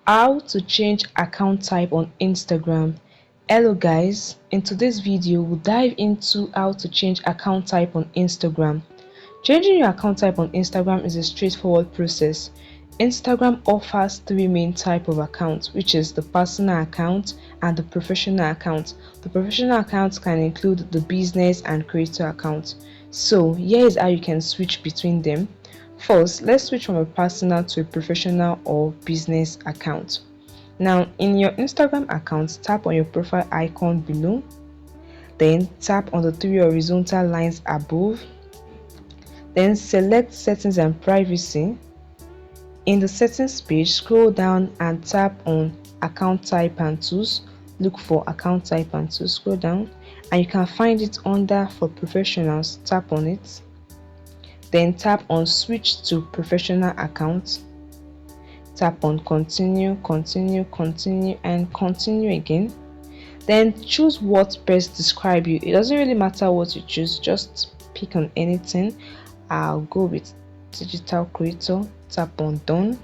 How to change account type on Instagram. Hello guys, in today's video we'll dive into how to change account type on Instagram. Changing your account type on Instagram is a straightforward process. Instagram offers three main types of accounts, which is the personal account and the professional account. The professional account can include the business and creator account. So here is how you can switch between them. First, let's switch from a personal to a professional or business account. Now, in your Instagram account, tap on your profile icon below, then tap on the three horizontal lines above, then select settings and privacy. In the settings page, scroll down and tap on account type and tools. Look for account type and tools, scroll down, and you can find it under for professionals. Tap on it, then tap on switch to professional account. Tap on continue, continue, continue, and continue again. Then choose what best describe you. It doesn't really matter what you choose, just pick on anything. I'll go with digital creator. Tap on done.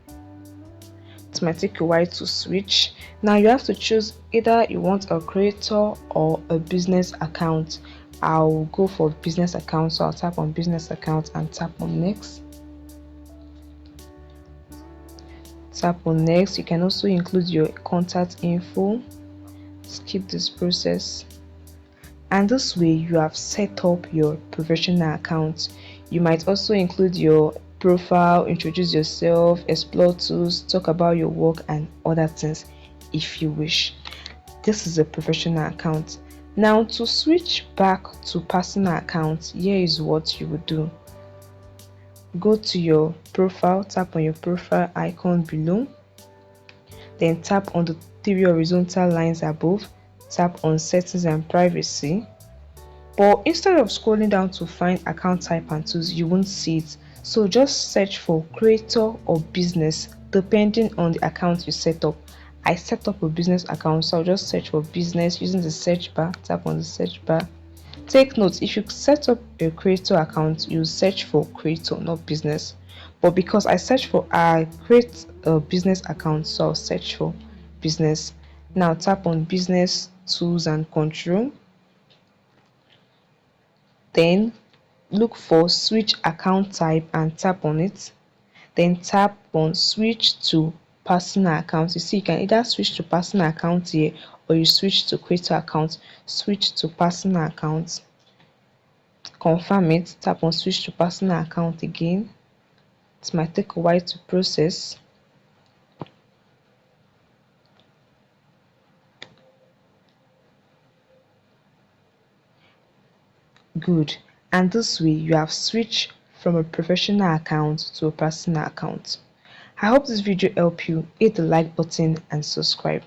It might take a while to switch. Now you have to choose either you want a creator or a business account. I'll go for business account, so I'll tap on business account and tap on next. Tap on next. You can also include your contact info. Skip this process, and this way you have set up your professional account. You might also include your profile, introduce yourself, explore tools, talk about your work and other things if you wish. This is a professional account. Now to switch back to personal account, here is what you would do. Go to your profile, tap on your profile icon below, then tap on the three horizontal lines above, tap on settings and privacy. But instead of scrolling down to find account type and tools, you won't see it. So just search for creator or business depending on the account you set up. I set up a business account, so I'll just search for business using the search bar. Tap on the search bar. Take note, if you set up a creator account, you search for creator, not business. But because I create a business account, so I'll search for business. Now tap on business tools and control. Then look for switch account type and tap on it. Then tap on switch to personal account. You see, you can either switch to personal account here or you switch to creator account. Switch to personal account. Confirm it. Tap on switch to personal account again. It might take a while to process. Good. And this way you have switched from a professional account to a personal account. I hope this video helped you. Hit the like button and subscribe.